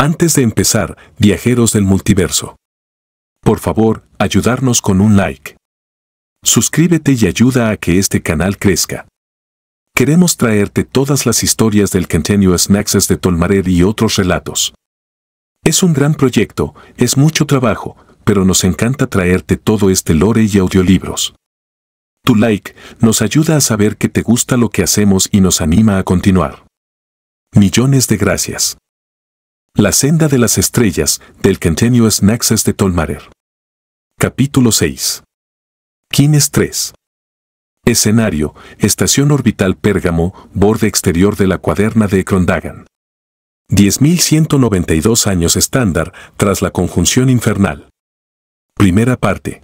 Antes de empezar, viajeros del multiverso, por favor, ayudarnos con un like. Suscríbete y ayuda a que este canal crezca. Queremos traerte todas las historias del Continuous Nexus de Tolmarer y otros relatos. Es un gran proyecto, es mucho trabajo, pero nos encanta traerte todo este lore y audiolibros. Tu like nos ayuda a saber que te gusta lo que hacemos y nos anima a continuar. Millones de gracias. La senda de las estrellas, del Continuous Nexus de Tolmarer. Capítulo 6. Kines 3. Escenario, estación orbital Pérgamo, borde exterior de la cuaderna de Ekrondagan. 10.192 años estándar, tras la conjunción infernal. Primera parte.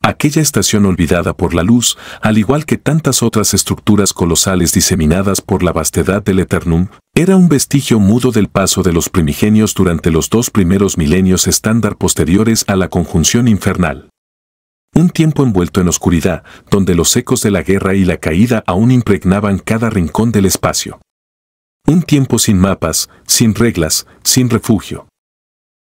Aquella estación olvidada por la luz, al igual que tantas otras estructuras colosales diseminadas por la vastedad del Eternum, era un vestigio mudo del paso de los primigenios durante los 2 primeros milenios estándar posteriores a la conjunción infernal. Un tiempo envuelto en oscuridad, donde los ecos de la guerra y la caída aún impregnaban cada rincón del espacio. Un tiempo sin mapas, sin reglas, sin refugio.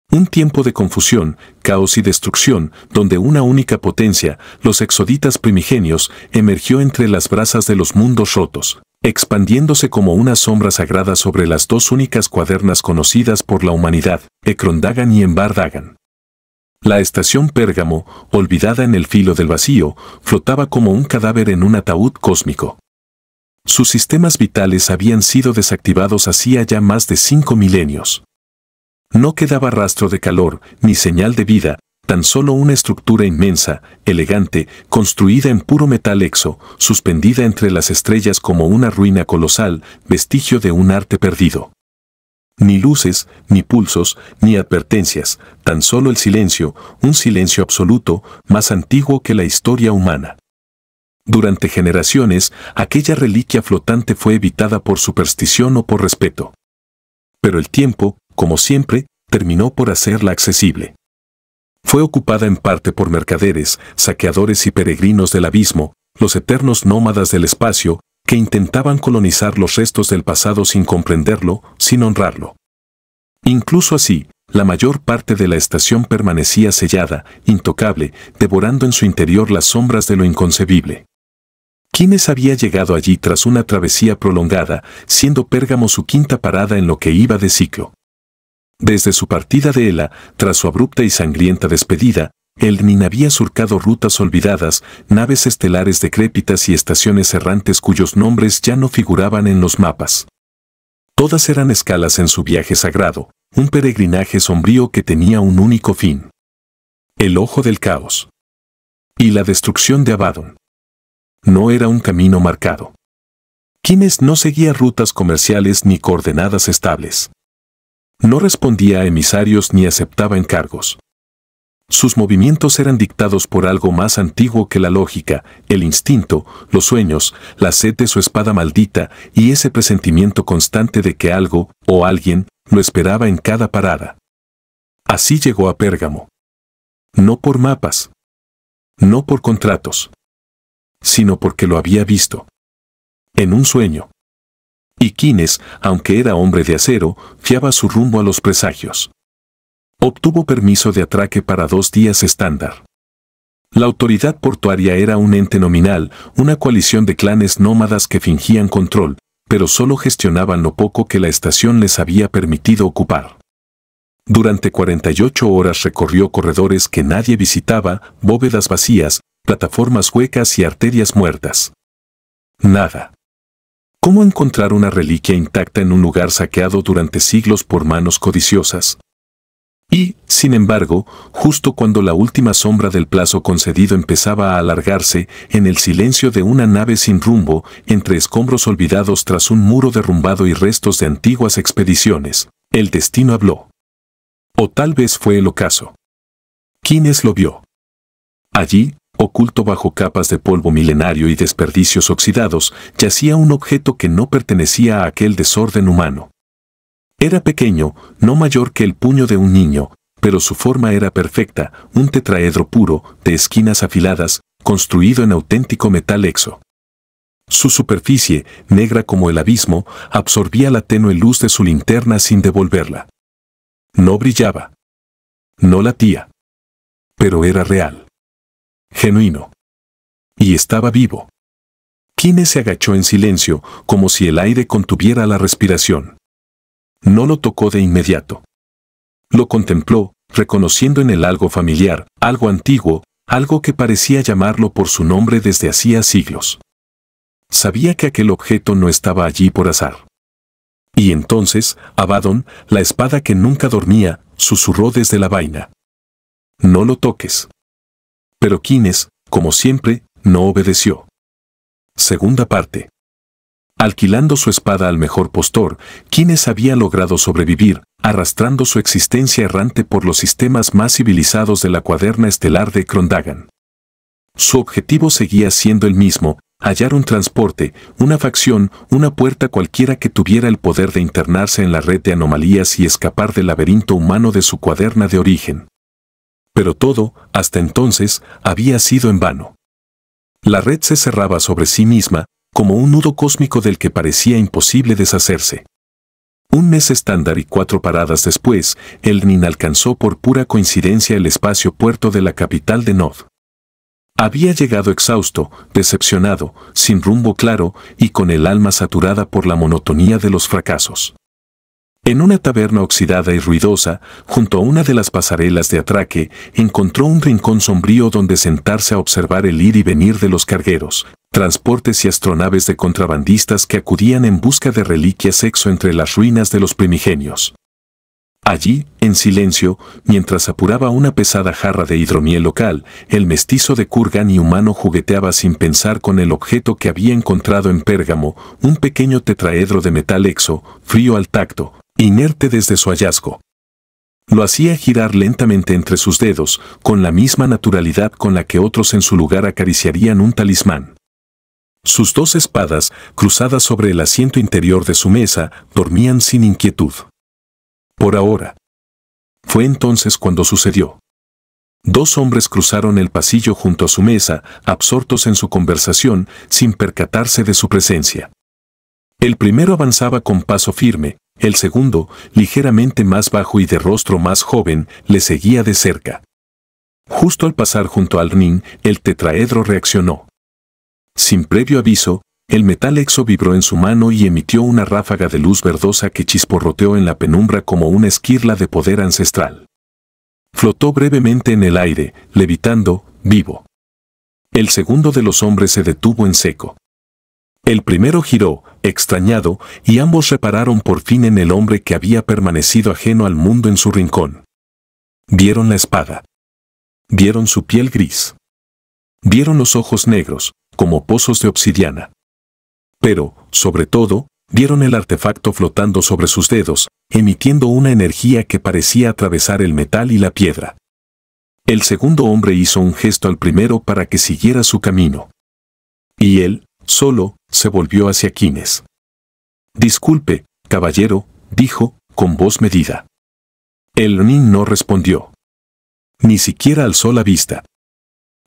Un tiempo de confusión, caos y destrucción, donde una única potencia, los exoditas primigenios, emergió entre las brasas de los mundos rotos, expandiéndose como una sombra sagrada sobre las 2 únicas cuadernas conocidas por la humanidad, Ekrondagan y Embardagan. La estación Pérgamo, olvidada en el filo del vacío, flotaba como un cadáver en un ataúd cósmico. Sus sistemas vitales habían sido desactivados hacía ya más de 5 milenios. No quedaba rastro de calor, ni señal de vida, tan solo una estructura inmensa, elegante, construida en puro metal exo, suspendida entre las estrellas como una ruina colosal, vestigio de un arte perdido. Ni luces, ni pulsos, ni advertencias, tan solo el silencio, un silencio absoluto, más antiguo que la historia humana. Durante generaciones, aquella reliquia flotante fue evitada por superstición o por respeto. Pero el tiempo, como siempre, terminó por hacerla accesible. Fue ocupada en parte por mercaderes, saqueadores y peregrinos del abismo, los eternos nómadas del espacio, que intentaban colonizar los restos del pasado sin comprenderlo, sin honrarlo. Incluso así, la mayor parte de la estación permanecía sellada, intocable, devorando en su interior las sombras de lo inconcebible. Kines había llegado allí tras una travesía prolongada, siendo Pérgamo su quinta parada en lo que iba de ciclo. Desde su partida de Hela, tras su abrupta y sangrienta despedida, el Nin había surcado rutas olvidadas, naves estelares decrépitas y estaciones errantes cuyos nombres ya no figuraban en los mapas. Todas eran escalas en su viaje sagrado, un peregrinaje sombrío que tenía un único fin: el ojo del caos y la destrucción de Abaddon. No era un camino marcado. Kines no seguía rutas comerciales ni coordenadas estables. No respondía a emisarios ni aceptaba encargos. Sus movimientos eran dictados por algo más antiguo que la lógica, el instinto, los sueños, la sed de su espada maldita y ese presentimiento constante de que algo, o alguien, lo esperaba en cada parada. Así llegó a Pérgamo. No por mapas. No por contratos. Sino porque lo había visto. En un sueño. Y Kines, aunque era hombre de acero, fiaba su rumbo a los presagios. Obtuvo permiso de atraque para 2 días estándar. La autoridad portuaria era un ente nominal, una coalición de clanes nómadas que fingían control, pero solo gestionaban lo poco que la estación les había permitido ocupar. Durante 48 horas recorrió corredores que nadie visitaba, bóvedas vacías, plataformas huecas y arterias muertas. Nada. ¿Cómo encontrar una reliquia intacta en un lugar saqueado durante siglos por manos codiciosas? Y, sin embargo, justo cuando la última sombra del plazo concedido empezaba a alargarse, en el silencio de una nave sin rumbo, entre escombros olvidados tras un muro derrumbado y restos de antiguas expediciones, el destino habló. O tal vez fue el ocaso. Kines lo vio. Allí, oculto bajo capas de polvo milenario y desperdicios oxidados, yacía un objeto que no pertenecía a aquel desorden humano. Era pequeño, no mayor que el puño de un niño, pero su forma era perfecta, un tetraedro puro, de esquinas afiladas, construido en auténtico metal exo. Su superficie, negra como el abismo, absorbía la tenue luz de su linterna sin devolverla. No brillaba. No latía. Pero era real. Genuino. Y estaba vivo. Kines se agachó en silencio, como si el aire contuviera la respiración. No lo tocó de inmediato. Lo contempló, reconociendo en él algo familiar, algo antiguo, algo que parecía llamarlo por su nombre desde hacía siglos. Sabía que aquel objeto no estaba allí por azar. Y entonces, Abaddon, la espada que nunca dormía, susurró desde la vaina. No lo toques. Pero Kines, como siempre, no obedeció. Segunda parte. Alquilando su espada al mejor postor, Kines había logrado sobrevivir, arrastrando su existencia errante por los sistemas más civilizados de la cuaderna estelar de Krondagan. Su objetivo seguía siendo el mismo: hallar un transporte, una facción, una puerta cualquiera que tuviera el poder de internarse en la red de anomalías y escapar del laberinto humano de su cuaderna de origen. Pero todo, hasta entonces, había sido en vano. La red se cerraba sobre sí misma, como un nudo cósmico del que parecía imposible deshacerse. Un mes estándar y 4 paradas después, el Nin alcanzó por pura coincidencia el espacio puerto de la capital de Nod. Había llegado exhausto, decepcionado, sin rumbo claro y con el alma saturada por la monotonía de los fracasos. En una taberna oxidada y ruidosa, junto a una de las pasarelas de atraque, encontró un rincón sombrío donde sentarse a observar el ir y venir de los cargueros, transportes y astronaves de contrabandistas que acudían en busca de reliquias exo entre las ruinas de los primigenios. Allí, en silencio, mientras apuraba una pesada jarra de hidromiel local, el mestizo de Kurgan y humano jugueteaba sin pensar con el objeto que había encontrado en Pérgamo, un pequeño tetraedro de metal exo, frío al tacto, inerte desde su hallazgo. Lo hacía girar lentamente entre sus dedos, con la misma naturalidad con la que otros en su lugar acariciarían un talismán. Sus 2 espadas, cruzadas sobre el asiento interior de su mesa, dormían sin inquietud. Por ahora. Fue entonces cuando sucedió. 2 hombres cruzaron el pasillo junto a su mesa, absortos en su conversación, sin percatarse de su presencia. El primero avanzaba con paso firme, el segundo, ligeramente más bajo y de rostro más joven, le seguía de cerca. Justo al pasar junto al Nin, el tetraedro reaccionó. Sin previo aviso, el metal exo vibró en su mano y emitió una ráfaga de luz verdosa que chisporroteó en la penumbra como una esquirla de poder ancestral. Flotó brevemente en el aire, levitando, vivo. El segundo de los hombres se detuvo en seco. El primero giró, extrañado, y ambos repararon por fin en el hombre que había permanecido ajeno al mundo en su rincón. Vieron la espada. Vieron su piel gris. Vieron los ojos negros, como pozos de obsidiana. Pero, sobre todo, vieron el artefacto flotando sobre sus dedos, emitiendo una energía que parecía atravesar el metal y la piedra. El segundo hombre hizo un gesto al primero para que siguiera su camino. Y él, solo, se volvió hacia Kines. «Disculpe, caballero», dijo, con voz medida. El Nin no respondió. Ni siquiera alzó la vista.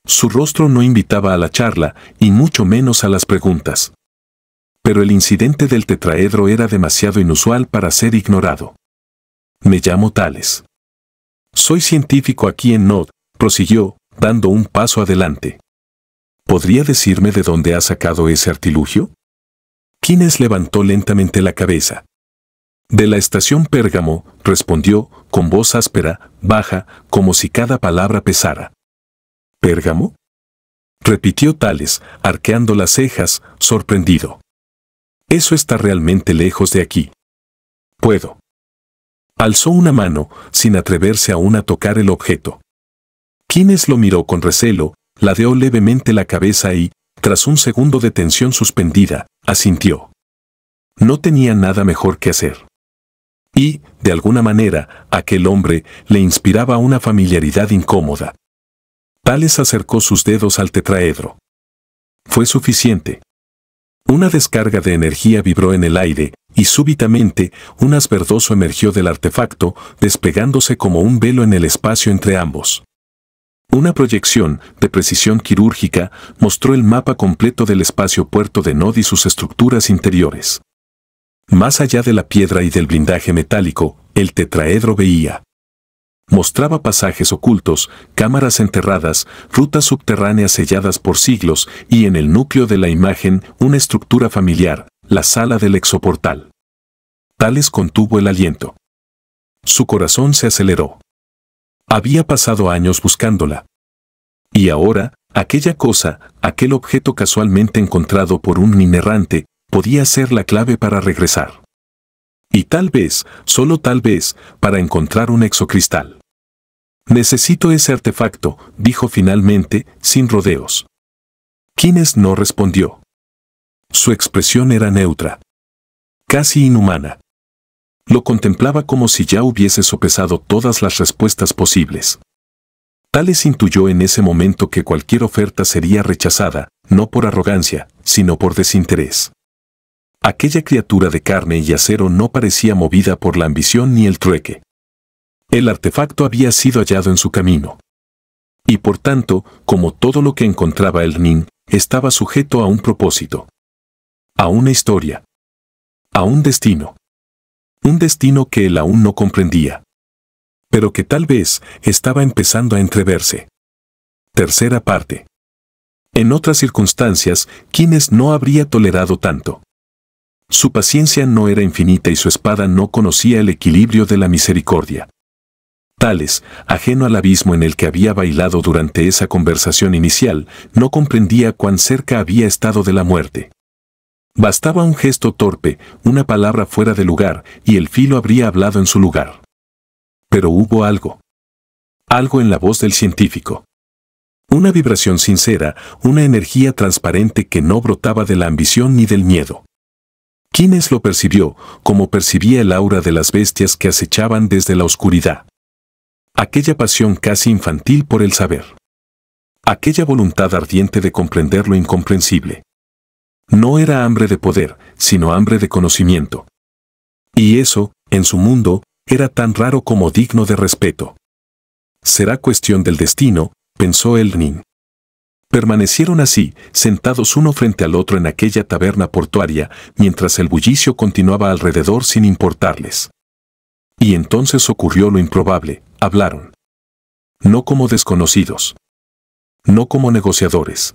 Su rostro no invitaba a la charla, y mucho menos a las preguntas. Pero el incidente del tetraedro era demasiado inusual para ser ignorado. «Me llamo Tales. Soy científico aquí en Nod», prosiguió, dando un paso adelante. «¿Podría decirme de dónde ha sacado ese artilugio?» Kines levantó lentamente la cabeza. «De la estación Pérgamo», respondió, con voz áspera, baja, como si cada palabra pesara. «¿Pérgamo?», repitió Tales, arqueando las cejas, sorprendido. «Eso está realmente lejos de aquí». «Puedo». Alzó una mano, sin atreverse aún a tocar el objeto. Kines lo miró con recelo, ladeó levemente la cabeza y, tras un segundo de tensión suspendida, asintió. No tenía nada mejor que hacer. Y, de alguna manera, aquel hombre le inspiraba una familiaridad incómoda. Tales acercó sus dedos al tetraedro. Fue suficiente. Una descarga de energía vibró en el aire, y súbitamente, un haz verdoso emergió del artefacto, despegándose como un velo en el espacio entre ambos. Una proyección, de precisión quirúrgica, mostró el mapa completo del espacio puerto de Nod y sus estructuras interiores. Más allá de la piedra y del blindaje metálico, el tetraedro veía. Mostraba pasajes ocultos, cámaras enterradas, rutas subterráneas selladas por siglos y en el núcleo de la imagen una estructura familiar, la sala del exoportal. Tales contuvo el aliento. Su corazón se aceleró. Había pasado años buscándola. Y ahora, aquella cosa, aquel objeto casualmente encontrado por un minerante, podía ser la clave para regresar. Y tal vez, solo tal vez, para encontrar un exocristal. Necesito ese artefacto, dijo finalmente, sin rodeos. Keynes no respondió. Su expresión era neutra. Casi inhumana. Lo contemplaba como si ya hubiese sopesado todas las respuestas posibles. Tales intuyó en ese momento que cualquier oferta sería rechazada, no por arrogancia, sino por desinterés. Aquella criatura de carne y acero no parecía movida por la ambición ni el trueque. El artefacto había sido hallado en su camino. Y por tanto, como todo lo que encontraba el Nin, estaba sujeto a un propósito. A una historia. A un destino. Un destino que él aún no comprendía. Pero que tal vez estaba empezando a entreverse. Tercera parte. En otras circunstancias, Keynes no habría tolerado tanto. Su paciencia no era infinita y su espada no conocía el equilibrio de la misericordia. Tales, ajeno al abismo en el que había bailado durante esa conversación inicial, no comprendía cuán cerca había estado de la muerte. Bastaba un gesto torpe, una palabra fuera de lugar, y el filo habría hablado en su lugar. Pero hubo algo. Algo en la voz del científico. Una vibración sincera, una energía transparente que no brotaba de la ambición ni del miedo. Keynes lo percibió, como percibía el aura de las bestias que acechaban desde la oscuridad. Aquella pasión casi infantil por el saber. Aquella voluntad ardiente de comprender lo incomprensible. No era hambre de poder, sino hambre de conocimiento. Y eso, en su mundo, era tan raro como digno de respeto. Será cuestión del destino, pensó el Nin. Permanecieron así, sentados uno frente al otro en aquella taberna portuaria, mientras el bullicio continuaba alrededor sin importarles. Y entonces ocurrió lo improbable, hablaron. No como desconocidos. No como negociadores.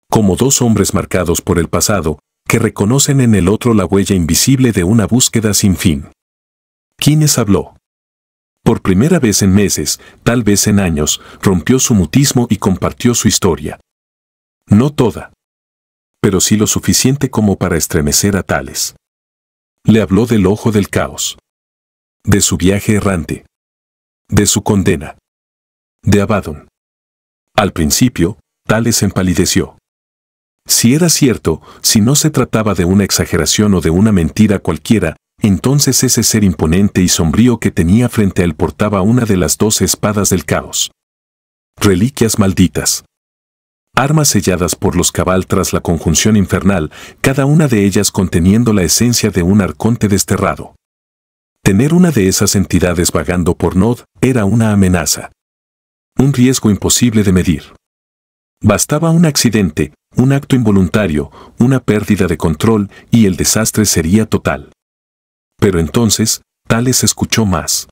Como dos hombres marcados por el pasado, que reconocen en el otro la huella invisible de una búsqueda sin fin. Keynes habló. Por primera vez en meses, tal vez en años, rompió su mutismo y compartió su historia. No toda. Pero sí lo suficiente como para estremecer a Tales. Le habló del ojo del caos. De su viaje errante. De su condena. De Abaddon. Al principio, Tales empalideció. Si era cierto, si no se trataba de una exageración o de una mentira cualquiera, entonces ese ser imponente y sombrío que tenía frente a él portaba una de las 12 espadas del caos. Reliquias malditas. Armas selladas por los Cabal tras la conjunción infernal, cada una de ellas conteniendo la esencia de un arconte desterrado. Tener una de esas entidades vagando por Nod era una amenaza. Un riesgo imposible de medir. Bastaba un accidente, un acto involuntario, una pérdida de control y el desastre sería total. Pero entonces, Tales escuchó más.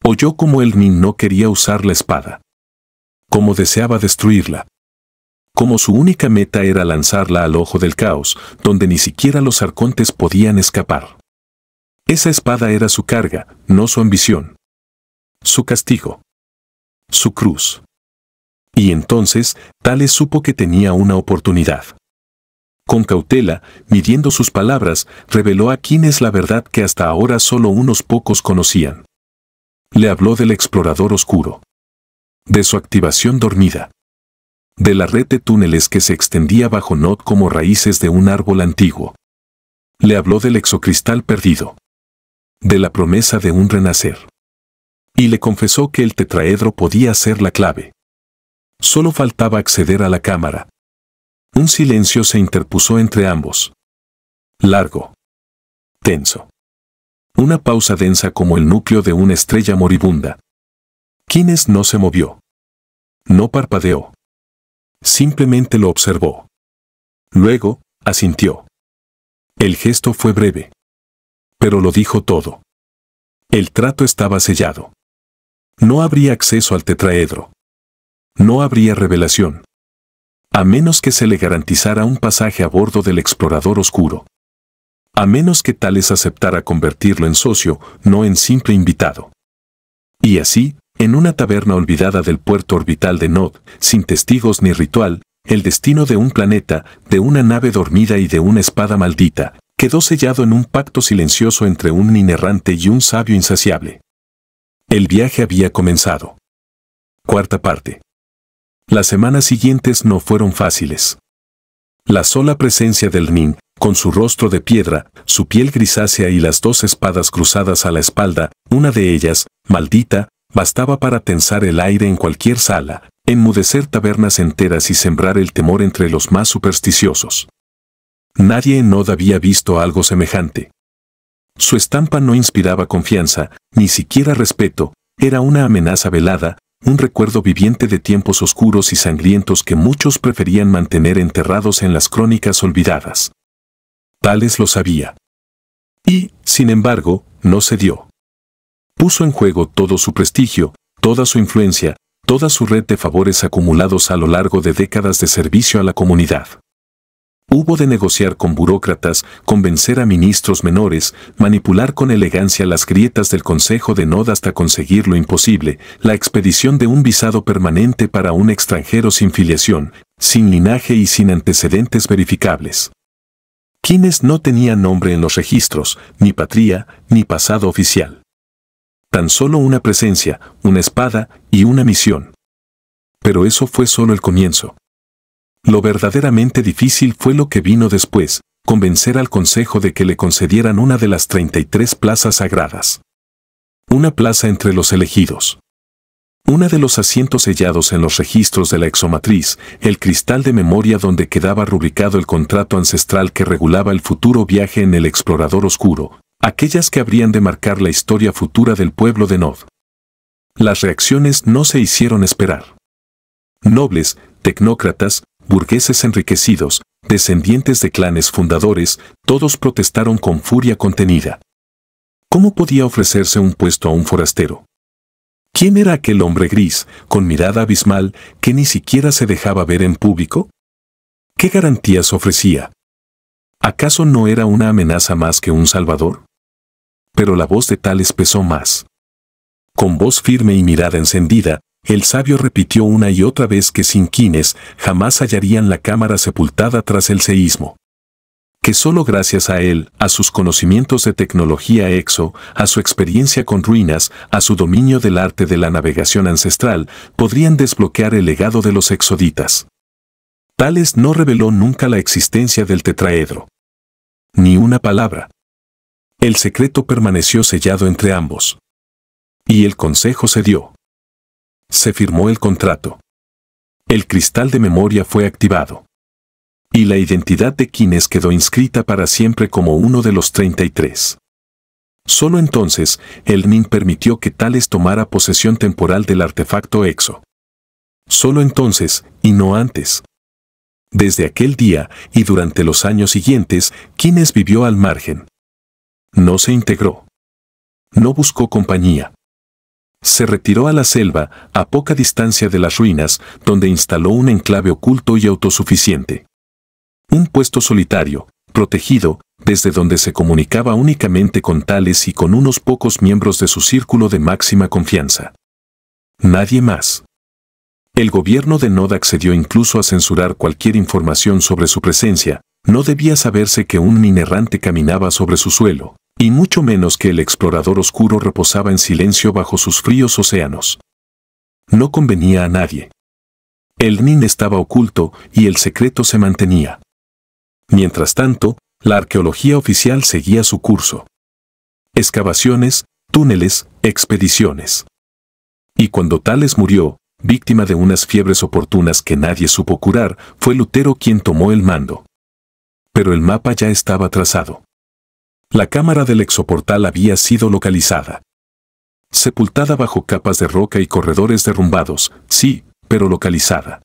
Oyó cómo el Nin no quería usar la espada. Cómo deseaba destruirla. Como su única meta era lanzarla al ojo del caos, donde ni siquiera los arcontes podían escapar. Esa espada era su carga, no su ambición. Su castigo. Su cruz. Y entonces, Tales supo que tenía una oportunidad. Con cautela, midiendo sus palabras, reveló a Keynes la verdad que hasta ahora solo unos pocos conocían. Le habló del explorador oscuro. De su activación dormida. De la red de túneles que se extendía bajo Nod como raíces de un árbol antiguo. Le habló del exocristal perdido. De la promesa de un renacer. Y le confesó que el tetraedro podía ser la clave. Solo faltaba acceder a la cámara. Un silencio se interpuso entre ambos. Largo. Tenso. Una pausa densa como el núcleo de una estrella moribunda. Keynes no se movió. No parpadeó. Simplemente lo observó. Luego, asintió. El gesto fue breve. Pero lo dijo todo. El trato estaba sellado. No habría acceso al tetraedro. No habría revelación. A menos que se le garantizara un pasaje a bordo del explorador oscuro. A menos que Tales aceptara convertirlo en socio, no en simple invitado. Y así, en una taberna olvidada del puerto orbital de Nod, sin testigos ni ritual, el destino de un planeta, de una nave dormida y de una espada maldita, quedó sellado en un pacto silencioso entre un nin errante y un sabio insaciable. El viaje había comenzado. Cuarta parte. Las semanas siguientes no fueron fáciles. La sola presencia del nin, con su rostro de piedra, su piel grisácea y las dos espadas cruzadas a la espalda, una de ellas, maldita, bastaba para tensar el aire en cualquier sala, enmudecer tabernas enteras y sembrar el temor entre los más supersticiosos. Nadie en Nod había visto algo semejante. Su estampa no inspiraba confianza, ni siquiera respeto, era una amenaza velada, un recuerdo viviente de tiempos oscuros y sangrientos que muchos preferían mantener enterrados en las crónicas olvidadas. Tales lo sabía. Y, sin embargo, no cedió. Puso en juego todo su prestigio, toda su influencia, toda su red de favores acumulados a lo largo de décadas de servicio a la comunidad. Hubo de negociar con burócratas, convencer a ministros menores, manipular con elegancia las grietas del Consejo de Nod hasta conseguir lo imposible, la expedición de un visado permanente para un extranjero sin filiación, sin linaje y sin antecedentes verificables. Quienes no tenían nombre en los registros, ni patria, ni pasado oficial. Tan solo una presencia, una espada y una misión. Pero eso fue solo el comienzo. Lo verdaderamente difícil fue lo que vino después, convencer al Consejo de que le concedieran una de las 33 plazas sagradas. Una plaza entre los elegidos. Una de los asientos sellados en los registros de la exomatriz, el cristal de memoria donde quedaba rubricado el contrato ancestral que regulaba el futuro viaje en el explorador oscuro, aquellas que habrían de marcar la historia futura del pueblo de Nod. Las reacciones no se hicieron esperar. Nobles, tecnócratas, burgueses enriquecidos, descendientes de clanes fundadores, todos protestaron con furia contenida. ¿Cómo podía ofrecerse un puesto a un forastero? ¿Quién era aquel hombre gris, con mirada abismal, que ni siquiera se dejaba ver en público? ¿Qué garantías ofrecía? ¿Acaso no era una amenaza más que un salvador? Pero la voz de Tales pesó más. Con voz firme y mirada encendida, el sabio repitió una y otra vez que sin quienes jamás hallarían la cámara sepultada tras el seísmo. Que solo gracias a él, a sus conocimientos de tecnología exo, a su experiencia con ruinas, a su dominio del arte de la navegación ancestral, podrían desbloquear el legado de los exoditas. Tales no reveló nunca la existencia del tetraedro. Ni una palabra. El secreto permaneció sellado entre ambos. Y el consejo cedió. Se firmó el contrato. El cristal de memoria fue activado. Y la identidad de Quines quedó inscrita para siempre como uno de los 33. Solo entonces, el nin permitió que Tales tomara posesión temporal del artefacto exo. Solo entonces, y no antes. Desde aquel día, y durante los años siguientes, Quines vivió al margen. No se integró. No buscó compañía. Se retiró a la selva, a poca distancia de las ruinas, donde instaló un enclave oculto y autosuficiente. Un puesto solitario, protegido, desde donde se comunicaba únicamente con Tales y con unos pocos miembros de su círculo de máxima confianza. Nadie más. El gobierno de Nod accedió incluso a censurar cualquier información sobre su presencia. No debía saberse que un nin errante caminaba sobre su suelo, y mucho menos que el explorador oscuro reposaba en silencio bajo sus fríos océanos. No convenía a nadie. El nin estaba oculto y el secreto se mantenía. Mientras tanto, la arqueología oficial seguía su curso. Excavaciones, túneles, expediciones. Y cuando Tales murió, víctima de unas fiebres oportunas que nadie supo curar, fue Lutero quien tomó el mando. Pero el mapa ya estaba trazado. La cámara del exoportal había sido localizada. Sepultada bajo capas de roca y corredores derrumbados, sí, pero localizada.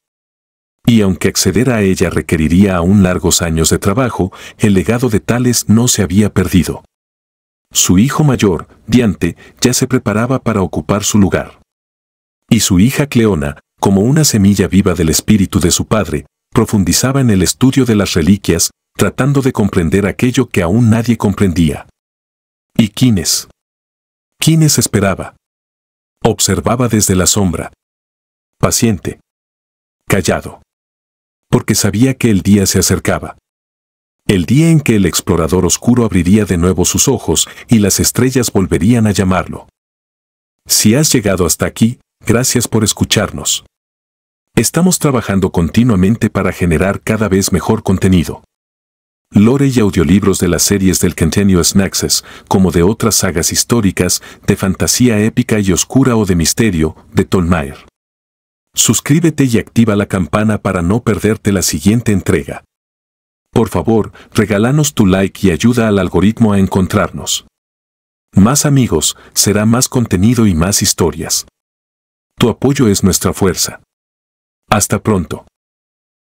Y aunque acceder a ella requeriría aún largos años de trabajo, el legado de Tales no se había perdido. Su hijo mayor, Diante, ya se preparaba para ocupar su lugar. Y su hija Cleona, como una semilla viva del espíritu de su padre, profundizaba en el estudio de las reliquias, tratando de comprender aquello que aún nadie comprendía. ¿Y Kines? Kines esperaba. Observaba desde la sombra. Paciente. Callado. Porque sabía que el día se acercaba. El día en que el explorador oscuro abriría de nuevo sus ojos y las estrellas volverían a llamarlo. Si has llegado hasta aquí, gracias por escucharnos. Estamos trabajando continuamente para generar cada vez mejor contenido. Lore y audiolibros de las series del Continuous Nexus, como de otras sagas históricas, de fantasía épica y oscura o de misterio, de Tolmaer. Suscríbete y activa la campana para no perderte la siguiente entrega. Por favor, regálanos tu like y ayuda al algoritmo a encontrarnos. Más amigos, será más contenido y más historias. Tu apoyo es nuestra fuerza. Hasta pronto.